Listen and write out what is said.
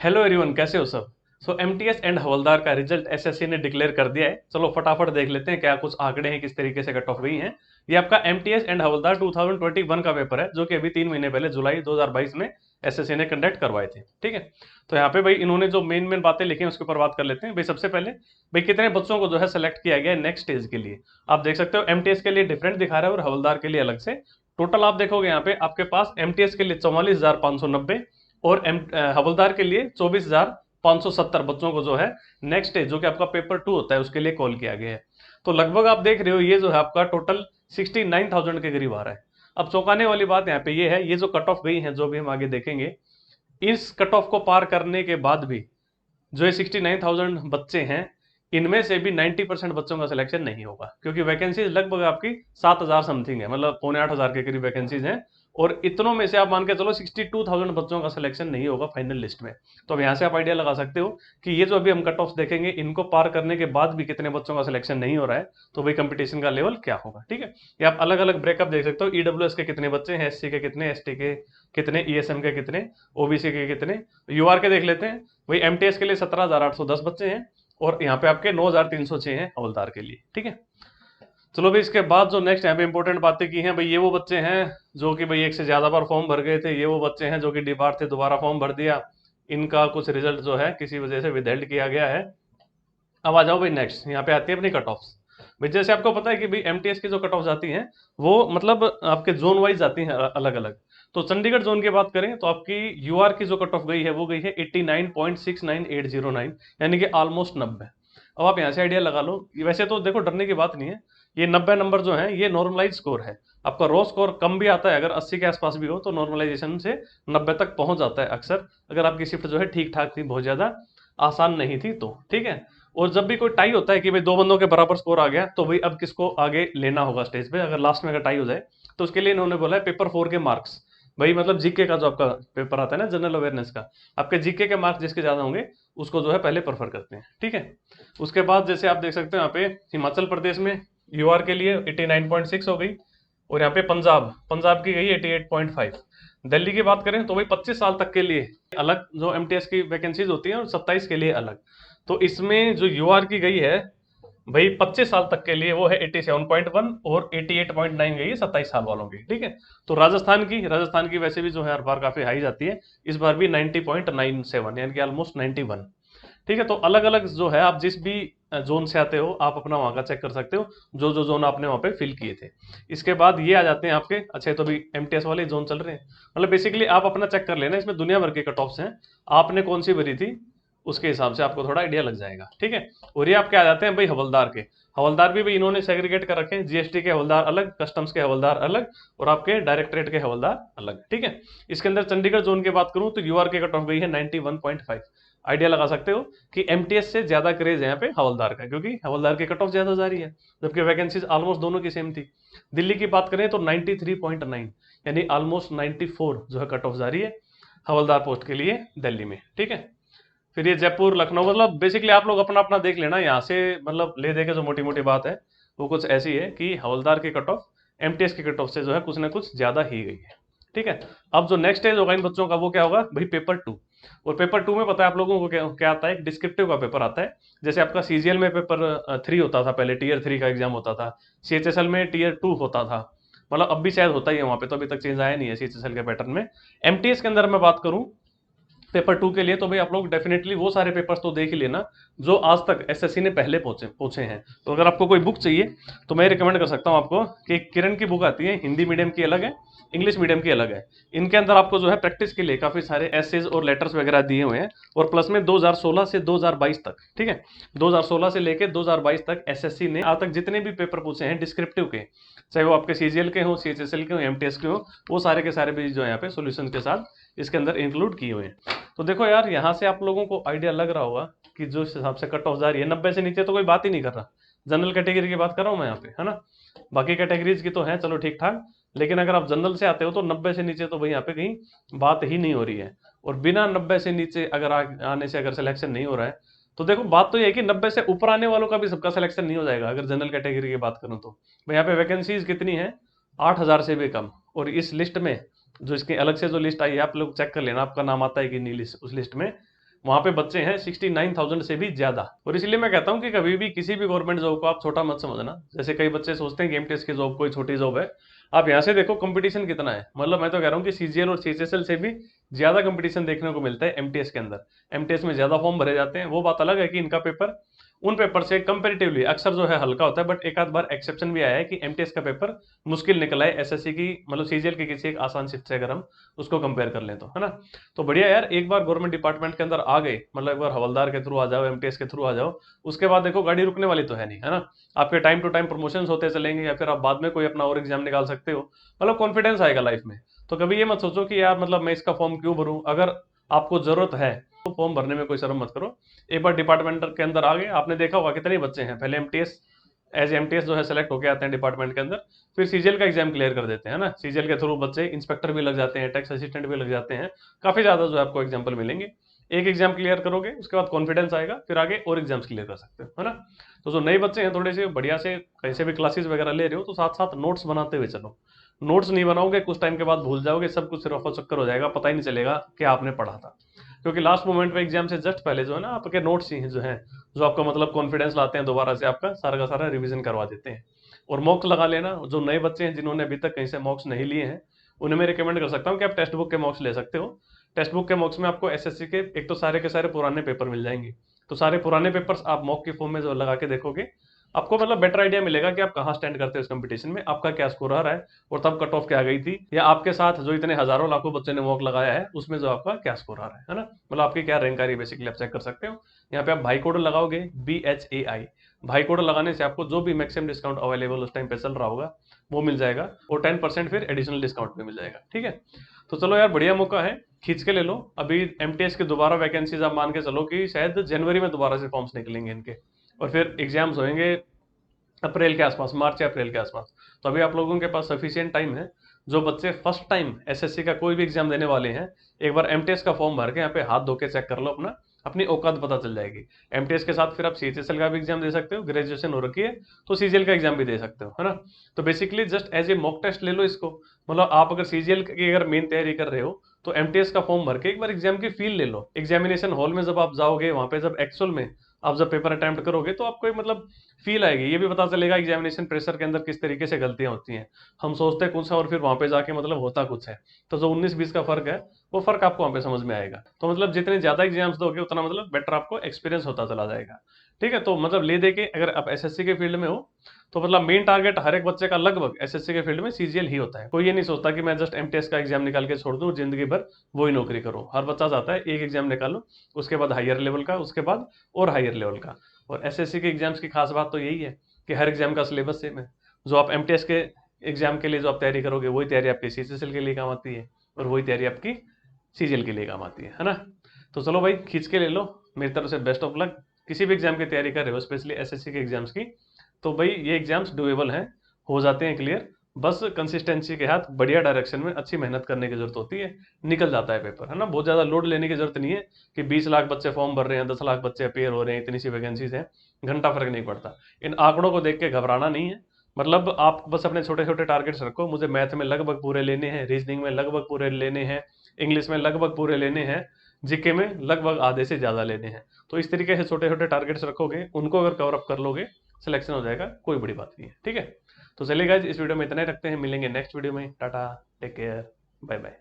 Hello everyone, कैसे हो सब। एमटीएस एंड हवलदार का रिजल्ट एसएससी ने डिक्लेयर कर दिया है। चलो फटाफट देख लेते हैं क्या कुछ आंकड़े हैं, किस तरीके से कट ऑफ गई हैं। ये आपका एमटीएस एंड हवलदार 2021 का पेपर है, जो कि अभी 3 महीने पहले जुलाई 2022 में एसएससी ने कंडक्ट करवाए थे। ठीक है, तो यहाँ पे भाई इन्होंने जो मेन मेन बातें लिखी हैं उसके ऊपर बात कर लेते हैं। भाई सबसे पहले भाई कितने बच्चों को जो है सेलेक्ट किया गया है नेक्स्ट स्टेज के लिए। आप देख सकते हो एमटीएस के लिए डिफरेंट दिखा रहा है और हवलदार के लिए अलग से। टोटल आप देखोगे यहाँ पे आपके पास एमटीएस के लिए 44,590 और हवलदार के लिए 24,570 बच्चों को जो है नेक्स्ट डे जो कि आपका पेपर 2 होता है उसके लिए कॉल किया गया है। तो लगभग आप देख रहे हो ये जो है आपका टोटल 69,000 के करीब आ रहा है। अब चौंकाने वाली बात यहाँ पे ये है, ये जो कट ऑफ गई है जो भी हम आगे देखेंगे, इस कट ऑफ को पार करने के बाद भी जो ये 69,000 बच्चे हैं, इनमें से भी 90% बच्चों का सिलेक्शन नहीं होगा, क्योंकि वैकेंसीज लगभग आपकी 7,000 समथिंग है, मतलब 7,500 के करीब वैकेंसीज हैं। और इतनों में से आप मान के चलो 62,000 बच्चों का सिलेक्शन नहीं होगा फाइनल लिस्ट में। तो अब यहाँ से आप आइडिया लगा सकते हो कि ये जो अभी हम कट ऑफ देखेंगे, इनको पार करने के बाद भी कितने बच्चों का सिलेक्शन नहीं हो रहा है, तो भाई कंपटीशन का लेवल क्या होगा। ठीक है, ये आप अलग अलग ब्रेकअप देख सकते हो। ईडब्ल्यूएस के कितने बच्चे हैं, एससी के कितने, एसटी के कितने, ईएसएम के कितने, ओबीसी के कितने, यूआर के देख लेते हैं। वही एमटीएस के लिए 17,810 बच्चे हैं और यहाँ पे आपके 9,306 हैं हवलदार के लिए। ठीक है, चलो भाई इसके बाद जो नेक्स्ट यहाँ पे इंपॉर्टेंट बातें की हैं भाई, ये वो बच्चे हैं जो कि भाई एक से ज्यादा बार फॉर्म भर गए थे, ये वो बच्चे हैं जो कि डिबार थे, दोबारा फॉर्म भर दिया, इनका कुछ रिजल्ट जो है किसी वजह से विदहेल्ड किया गया है। अब आ जाओ भाई नेक्स्ट, यहाँ पे आती है अपनी कट ऑफ। भाई जैसे आपको पता है कि भाई एमटीएस की जो कट ऑफ जाती हैं वो मतलब आपके जोन वाइज जाती हैं अलग अलग। तो चंडीगढ़ जोन की बात करें तो आपकी यूआर की जो कट ऑफ गई है वो गई है 89.69809, यानी कि ऑलमोस्ट 90। अब आप यहाँ से आइडिया लगा लो, वैसे तो देखो डरने की बात नहीं है, ये 90 नंबर जो है ये नॉर्मलाइज स्कोर है। आपका रॉ स्कोर कम भी आता है, अगर 80 के आसपास भी हो तो नॉर्मलाइजेशन से 90 तक पहुंच जाता है अक्सर, अगर आपकी शिफ्ट जो है ठीक ठाक थी, बहुत ज्यादा आसान नहीं थी तो। ठीक है, और जब भी कोई टाई होता है कि भाई दो बंदों के बराबर स्कोर आ गया, तो भाई अब किसको आगे लेना होगा स्टेज पे, अगर लास्ट में अगर टाई हो जाए तो उसके लिए इन्होंने बोला है पेपर 4 के मार्क्स। भाई मतलब जीके का जो आपका पेपर आता है ना, जनरल अवेयरनेस का, आपके जीके के मार्क्स जिसके ज्यादा होंगे उसको जो है पहले प्रेफर करते हैं। ठीक है, उसके बाद जैसे आप देख सकते हो यहाँ पे हिमाचल प्रदेश में यूआर के लिए 89.6 हो गई, और यहाँ पे पंजाब पंजाब की गई 88.5। दिल्ली की बात करें तो भाई 25 साल तक के लिए अलग जो एमटीएस की वैकेंसीज होती हैं और 27 के लिए अलग। तो इसमें जो यूआर की गई है भाई 25 साल तक के लिए वो है 87.1, और 88.9 गई है 27 साल वालों की। ठीक है, तो राजस्थान की वैसे भी जो है हर बार काफी हाई जाती है, इस बार भी 90.97, यानी कि ऑलमोस्ट 91। ठीक है, तो अलग अलग जो है आप जिस भी जोन से आते हो आप अपना वहां का चेक कर सकते हो, जो जो जोन आपने वहां पे फिल किए थे। इसके बाद ये आ जाते हैं आपके, अच्छा तो अभी एमटीएस वाले जोन चल रहे हैं, मतलब बेसिकली आप अपना चेक कर लेना, इसमें दुनिया भर के कट ऑफ्स हैं, आपने कौन सी भरी थी उसके हिसाब से आपको थोड़ा आइडिया लग जाएगा। ठीक है, और ये आपके आ जाते हैं भाई हवलदार के। हवलदार भी भाई इन्होंने सेग्रीगेट कर रखे हैं, जीएसटी के हवलदार अलग, कस्टम्स के हवलदार अलग, और आपके डायरेक्टरेट के हवलदार अलग। ठीक है, इसके अंदर चंडीगढ़ जोन की बात करूं तो यूआर की कट ऑफ गई है 91.5। आइडिया लगा सकते हो कि एमटीएस से ज्यादा क्रेज है यहाँ पे हवलदार का, क्योंकि हवलदार की कट ऑफ ज्यादा जा रही है, जबकि वैकेंसीज ऑलमोस्ट दोनों की सेम थी। दिल्ली की बात करें तो 93.9, यानी ऑलमोस्ट 94 जो है कट ऑफ जा रही है हवलदार पोस्ट के लिए दिल्ली में। ठीक है, फिर ये जयपुर लखनऊ, मतलब बेसिकली आप लोग अपना अपना देख लेना यहाँ से, मतलब ले दे के जो मोटी मोटी बात है वो कुछ ऐसी है कि हवलदार की कट ऑफ एमटीएस की कट ऑफ से जो है कुछ ना कुछ ज्यादा ही गई है। ठीक है, अब जो नेक्स्ट स्टेज होगा इन बच्चों का वो क्या होगा भाई, पेपर 2। और पेपर 2 में पता है आप लोगों को क्या क्या आता है, एक डिस्क्रिप्टिव का पेपर आता है। जैसे आपका सीजीएल में पेपर 3 होता था पहले, टीयर 3 का एग्जाम होता था, सीएचएसएल में टीयर 2 होता था, मतलब अब भी शायद होता ही है वहां पे, तो अभी तक चेंज आया नहीं है सीएचएसएल के पैटर्न में। एमटीएस के अंदर मैं बात करूं पेपर 2 के लिए, तो भाई आप लोग डेफिनेटली वो सारे पेपर्स तो देख ही लेना जो आज तक एसएससी ने पहले पूछे पूछे हैं। तो अगर आपको कोई बुक चाहिए तो मैं रिकमेंड कर सकता हूँ आपको कि किरण की बुक आती है, हिंदी मीडियम की अलग है, इंग्लिश मीडियम की अलग है। इनके अंदर आपको जो है प्रैक्टिस के लिए काफी सारे एसेज और लेटर्स वगैरह दिए हुए हैं, और प्लस में 2016 से 2022 तक, ठीक है, 2016 से लेकर 2022 तक एसएससी ने आज तक जितने भी पेपर पूछे हैं डिस्क्रिप्टिव के, चाहे वो आपके सीजीएल के हो, सीएचएसएल के हो, एमटीएस के हो, वो सारे के सारे भी जो है यहाँ पे सोल्यूशन के साथ इसके अंदर इंक्लूड किए हुए हैं। तो देखो यार, यहाँ से आप लोगों को आइडिया लग रहा होगा कि जो इस हिसाब से कट ऑफ जा रही है, 90 से नीचे तो कोई बात ही नहीं कर रहा। जनरल कैटेगरी की बात कर रहा हूँ मैं यहाँ पे, है ना, बाकी कैटेगरीज की तो है चलो ठीक ठाक, लेकिन अगर आप जनरल से आते हो तो 90 से नीचे तो भाई यहाँ पे कहीं बात ही नहीं हो रही है। और बिना 90 से नीचे अगर आने से अगर सिलेक्शन नहीं हो रहा है, तो देखो बात तो ये है कि 90 से ऊपर आने वालों का भी सबका सिलेक्शन नहीं हो जाएगा। अगर जनरल कैटेगरी की बात करूं तो भाई यहाँ पे वैकेंसीज कितनी है, 8,000 से भी कम। और इस लिस्ट में जो इसके अलग से जो लिस्ट आई है, आप लोग चेक कर लेना आपका नाम आता है कि नहीं लिस्ट, उस लिस्ट में वहां पे बच्चे हैं 69,000 से भी ज्यादा। और इसलिए मैं कहता हूं कि कभी भी किसी भी गवर्नमेंट जॉब को आप छोटा मत समझना। जैसे कई बच्चे सोचते हैं कि एमटीएस की जॉब कोई छोटी जॉब है, आप यहाँ से देखो कंपटीशन कितना है। मतलब मैं तो कह रहा हूँ कि सीजीएल और सीएचएसएल से भी ज्यादा कंपटीशन देखने को मिलता है एमटीएस के अंदर। एमटीएस में ज्यादा फॉर्म भरे जाते हैं। वो बात अलग है कि इनका पेपर उन पेपर से कंपेरेटिवली अक्सर जो है हल्का होता है, बट एक आध बार एक्सेप्शन भी आया है कि एमटीएस का पेपर मुश्किल निकला है एसएससी की, मतलब सीजीएल की किसी एक आसान शिफ्ट से, अगर हम उसको कंपेयर कर लें तो, है ना। तो बढ़िया यार, एक बार गवर्नमेंट डिपार्टमेंट के अंदर आ गए, मतलब एक बार हवलदार के थ्रू आ जाओ, एमटीएस के थ्रू आ जाओ, उसके बाद देखो गाड़ी रुकने वाली तो है नहीं, है ना। आपके टाइम टू टाइम प्रमोशन होते चलेंगे, या फिर आप बाद में कोई अपना और एग्जाम निकाल सकते हो। मतलब कॉन्फिडेंस आएगा लाइफ में। तो कभी ये मत सोचो कि यार मतलब मैं इसका फॉर्म क्यों भरूं। अगर आपको जरूरत है तो फॉर्म भरने में कोई शर्म मत करो। एक बार डिपार्टमेंट के अंदर आ गए, आपने देखा होगा कितने बच्चे हैं पहले एमटीएस एज एमटीएस जो है सेलेक्ट होकर आते हैं डिपार्टमेंट के अंदर, फिर सीजीएल का एग्जाम क्लियर कर देते हैं ना। सीजीएल के थ्रू बच्चे इंस्पेक्टर भी लग जाते हैं, टैक्स असिस्टेंट भी लग जाते हैं। काफी ज्यादा जो है आपको एग्जाम्पल मिलेंगे। एक एग्जाम क्लियर करोगे उसके बाद कॉन्फिडेंस आएगा, फिर आगे और एग्जाम्स क्लियर कर सकते हो, है ना। तो जो नए बच्चे हैं थोड़े से बढ़िया से कहीं से भी क्लासेस वगैरह ले रहे हो तो साथ साथ नोट्स बनाते हुए चलो। नोट्स नहीं बनाओगे कुछ टाइम के बाद भूल जाओगे, सब कुछ सिर्फ चक्कर हो जाएगा, पता ही नहीं चलेगा कि आपने पढ़ा था। क्योंकि लास्ट मोमेंट पे एग्जाम से जस्ट पहले जो है ना आपके नोट्स ही जो है जो आपका मतलब कॉन्फिडेंस लाते हैं, दोबारा से आपका सारा का सारा रिवीजन करवा देते हैं। और मॉक्स लगा लेना। जो नए बच्चे हैं जिन्होंने अभी तक कहीं से मॉक्स नहीं लिए हैं, उन्हें मैं रिकमेंड कर सकता हूँ कि आप टेक्स्ट बुक के मॉक्स ले सकते हो। टेक्स्ट बुक के मॉक्स में आपको एसएससी के एक तो सारे के सारे पुराने पेपर मिल जाएंगे। तो सारे पुराने पेपर्स आप मॉक की फॉर्म में जो लगा के देखोगे, आपको मतलब बेटर आइडिया मिलेगा कि आप कहाँ स्टैंड करते हो इस कंपटीशन में, आपका क्या स्कोर आ रहा है, और तब कट ऑफ क्या गई थी, या आपके साथ जो इतने हजारों लाखों बच्चे ने मॉक लगाया है उसमें जो आपका क्या स्कोर आ रहा है ना। मतलब आपकी क्या रैंक आ रही है, बेसिकली आप चेक कर सकते हो। यहाँ पे आप भाई कोड लगाओगे, BHAI। भाई कोड लगाने से आपको जो भी मैक्सिमम डिस्काउंट अवेलेबल उस टाइम पे चल रहा होगा वो मिल जाएगा, और 10% फिर एडिशनल डिस्काउंट भी मिल जाएगा, ठीक है। तो चलो यार बढ़िया मौका है, खींच के ले लो। अभी एमटीएस की दोबारा वैकेंसीज आप मान के चलो कि शायद जनवरी में दोबारा से फॉर्म्स निकलेंगे इनके, और फिर एग्जाम्स होंगे अप्रैल के आसपास, मार्च या अप्रैल के आसपास। तो अभी आप लोगों के पास सफिशियंट टाइम है। जो बच्चे फर्स्ट टाइम एसएससी का कोई भी एग्जाम देने वाले हैं, एक बार एमटीएस का फॉर्म भर के यहाँ पे हाथ धो के चेक कर लो अपना, अपनी औकात पता चल जाएगी। एमटीएस के साथ फिर आप सीएचएसएल का भी एग्जाम दे सकते हो, ग्रेजुएशन हो रखी है तो सीजीएल का एग्जाम भी दे सकते हो, है ना। तो basically just as a mock test ले लो इसको। मतलब आप अगर सीजीएल की अगर मेन तैयारी कर रहे हो तो एमटीएस का फॉर्म भर के एक बार एग्जाम की फील ले लो। एग्जामिनेशन हॉल में जब आप जाओगे, वहां पे जब एक्चुअल में आप जब पेपर अटेम्प्ट करोगे तो आपको एक मतलब फील आएगी, ये भी पता चलेगा एग्जामिनेशन प्रेशर के अंदर किस तरीके से गलतियां होती हैं। हम सोचते हैं कुछ है और फिर वहां पे जाके मतलब होता कुछ है। तो जो 19-20 का फर्क है वो फर्क आपको वहां पे समझ में आएगा। तो मतलब जितने ज्यादा एग्जाम्स दोगे उतना मतलब बेटर आपको एक्सपीरियंस होता चला जाएगा, ठीक है। तो मतलब ले दे के अगर आप एसएससी के फील्ड में हो तो मतलब मेन टारगेट हर एक बच्चे का लगभग एसएससी के फील्ड में सीजीएल ही होता है। कोई ये नहीं सोचता कि मैं जस्ट एमटीएस का एग्जाम निकाल के छोड़ दूं जिंदगी भर वही नौकरी करूं। हर बच्चा चाहता है एक एग्जाम निकालो, उसके बाद हायर लेवल का, उसके बाद और हायर लेवल का। और एसएससी के एग्जाम्स की खास बात तो यही है कि हर एग्जाम का सिलेबस सेम है। जो आप एमटीएस के एग्जाम के लिए जो आप तैयारी करोगे वही तैयारी आपकी सीएचएसएल के लिए काम आती है, और वही तैयारी आपकी सीजीएल के लिए काम आती है ना। तो चलो भाई खींच के ले लो। मेरी तरफ से बेस्ट ऑफ लक। किसी भी एग्जाम की तैयारी कर रहे हो, स्पेशली एसएससी के एग्जाम्स की, तो भाई ये एग्जाम्स डुएबल हैं, हो जाते हैं क्लियर। बस कंसिस्टेंसी के हाथ, बढ़िया डायरेक्शन में अच्छी मेहनत करने की जरूरत होती है, निकल जाता है पेपर, है ना। बहुत ज्यादा लोड लेने की जरूरत नहीं है कि 20 लाख बच्चे फॉर्म भर रहे हैं, 10 लाख बच्चे अपेयर हो रहे हैं, इतनी सी वैकेंसीज हैं, घंटा फर्क नहीं पड़ता। इन आंकड़ों को देख के घबराना नहीं है। मतलब आप बस अपने छोटे छोटे टारगेट्स रखो। मुझे मैथ में लगभग पूरे लेने हैं, रीजनिंग में लगभग पूरे लेने हैं, इंग्लिश में लगभग पूरे लेने हैं, जीके में लगभग आधे से ज्यादा लेने हैं। तो इस तरीके से छोटे छोटे टारगेट्स रखोगे, उनको अगर कवर अप कर लोगे, सिलेक्शन हो जाएगा, कोई बड़ी बात नहीं है, ठीक है। तो चलिए गाइस, इस वीडियो में इतना ही रखते हैं, मिलेंगे नेक्स्ट वीडियो में। Tata, take care, bye bye.